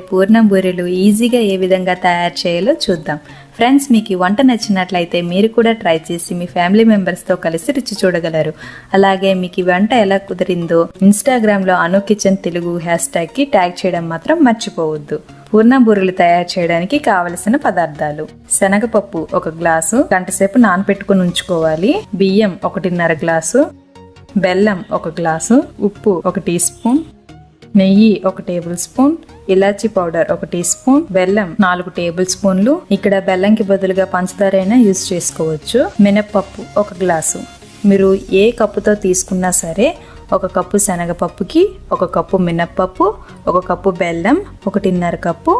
పూర్ణం బూరెలు ఈజీగా ఏ విధంగా తయారు చేయాలో చూద్దాం. ఫ్రెండ్స్, మీకు ఈ వంట నచ్చినట్లయితే మీరు కూడా ట్రై చేసి మీ ఫ్యామిలీ మెంబర్స్తో కలిసి రుచి చూడగలరు. అలాగే మీకు ఈ వంట ఎలా కుదిరిందో ఇన్స్టాగ్రామ్లో అను కిచెన్ తెలుగు #కి ట్యాగ్ చేయడం మాత్రం మర్చిపోవద్దు. పూర్ణం బూరెలు తయారు చేయడానికి కావలసిన పదార్థాలు: శనగపప్పు 1 గ్లాసు గంటసేపు నానబెట్టుకుని ఉంచుకోవాలి. బియ్యం 1.5 గ్లాసు, బెల్లం 1 గ్లాసు, ఉప్పు 1 టీ స్పూన్, నెయ్యి 1 టేబుల్ స్పూన్, ఇలాచీ పౌడర్ 1 టీ స్పూన్, బెల్లం 4 టేబుల్ స్పూన్లు. ఇక్కడ బెల్లంకి బదులుగా పంచదార అయినా యూజ్ చేసుకోవచ్చు. మినప్పప్పు 1 గ్లాసు. మీరు ఏ కప్పుతో తీసుకున్నా సరే 1 కప్పు శనగపప్పుకి 1 కప్పు మినప్పప్పు, 1 కప్పు బెల్లం, 1.5 కప్పు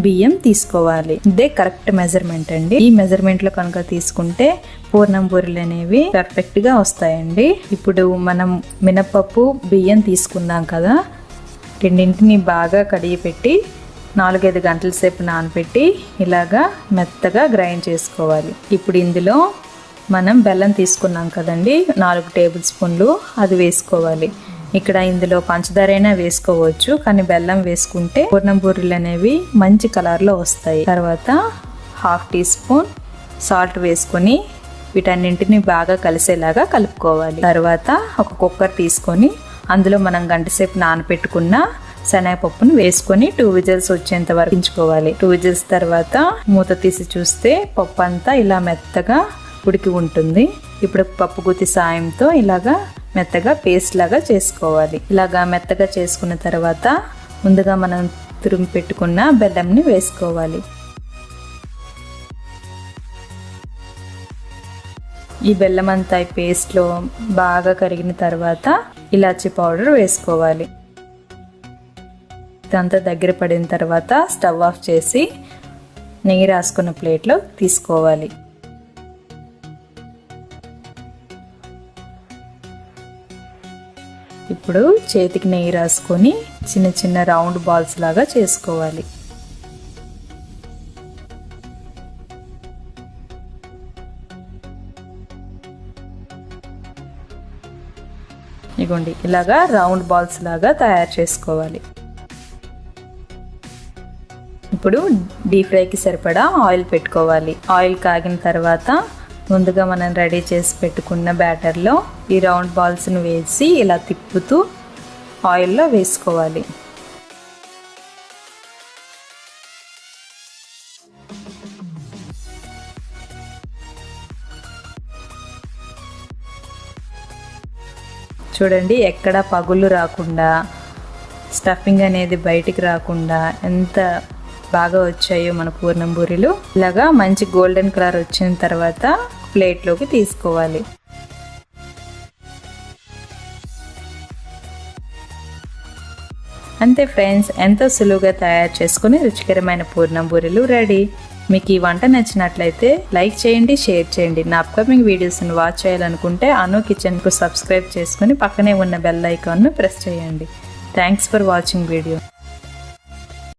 బియ్యం తీసుకోవాలి. ఇదే కరెక్ట్ మెజర్మెంట్ అండి. ఈ మెజర్మెంట్ లో కనుక తీసుకుంటే పూర్ణం బూరెలు అనేవి పర్ఫెక్ట్ గా వస్తాయండి. ఇప్పుడు మనం మినప్పప్పు బియ్యం తీసుకున్నాం కదా, రెండింటిని బాగా కడిగి పెట్టి 4-5 గంటల సేపు నానబెట్టి ఇలాగా మెత్తగా గ్రైండ్ చేసుకోవాలి. ఇప్పుడు ఇందులో మనం బెల్లం తీసుకున్నాం కదండి, 4 టేబుల్ స్పూన్లు, అది వేసుకోవాలి. ఇక్కడ ఇందులో పంచదార అయినా వేసుకోవచ్చు, కానీ బెల్లం వేసుకుంటే పూర్ణం బూరెలు అనేవి మంచి కలర్లో వస్తాయి. తర్వాత 1/2 టీ స్పూన్ సాల్ట్ వేసుకొని వీటన్నింటిని బాగా కలిసేలాగా కలుపుకోవాలి. తర్వాత ఒక కుక్కర్ తీసుకొని అందులో మనం గంటసేపు నానబెట్టుకున్న శనగపప్పును వేసుకొని 2 విజిల్స్ వచ్చేంత వరకు ఉంచుకోవాలి. 2 విజిల్స్ తర్వాత మూత తీసి చూస్తే పప్పు అంతా ఇలా మెత్తగా ఉడికి ఉంటుంది. ఇప్పుడు పప్పు గుత్తి సాయంతో ఇలాగా మెత్తగా పేస్ట్ లాగా చేసుకోవాలి. ఇలాగా మెత్తగా చేసుకున్న తర్వాత ముందుగా మనం తురిమి పెట్టుకున్న బెల్లంని వేసుకోవాలి. ఈ బెల్లం అంతా పేస్ట్లో బాగా కరిగిన తర్వాత ఇలాచీ పౌడర్ వేసుకోవాలి. ఇదంతా దగ్గర పడిన తర్వాత స్టవ్ ఆఫ్ చేసి నెయ్యి రాసుకున్న ప్లేట్లో తీసుకోవాలి. ఇప్పుడు చేతికి నెయ్యి రాసుకొని చిన్న చిన్న రౌండ్ బాల్స్ లాగా చేసుకోవాలి. ఇగోండి, ఇలాగా రౌండ్ బాల్స్ లాగా తయారు చేసుకోవాలి. ఇప్పుడు డీప్ ఫ్రైకి సరిపడా ఆయిల్ పెట్టుకోవాలి. ఆయిల్ కాగిన తర్వాత ముందుగా మనం రెడీ చేసి పెట్టుకున్న బ్యాటర్లో ఈ రౌండ్ బాల్స్ను వేసి ఇలా తిప్పుతూ ఆయిల్లో వేసుకోవాలి. చూడండి, ఎక్కడ పగుళ్ళు రాకుండా, స్టఫింగ్ అనేది బయటికి రాకుండా ఎంత బాగా వచ్చాయో మన పూర్ణం బూరెలు. ఇలాగా మంచి గోల్డెన్ కలర్ వచ్చిన తర్వాత ప్లేట్లోకి తీసుకోవాలి. అంతే ఫ్రెండ్స్, ఎంతో సులువుగా తయారు చేసుకుని రుచికరమైన పూర్ణం బూరెలు రెడీ. మీకు ఈ వంట నచ్చినట్లయితే లైక్ చేయండి, షేర్ చేయండి. నా అప్కమింగ్ వీడియోస్ని వాచ్ చేయాలనుకుంటే అను కిచెన్కు సబ్స్క్రైబ్ చేసుకుని పక్కనే ఉన్న బెల్ ఐకాన్ను ప్రెస్ చేయండి. Thanks for watching video.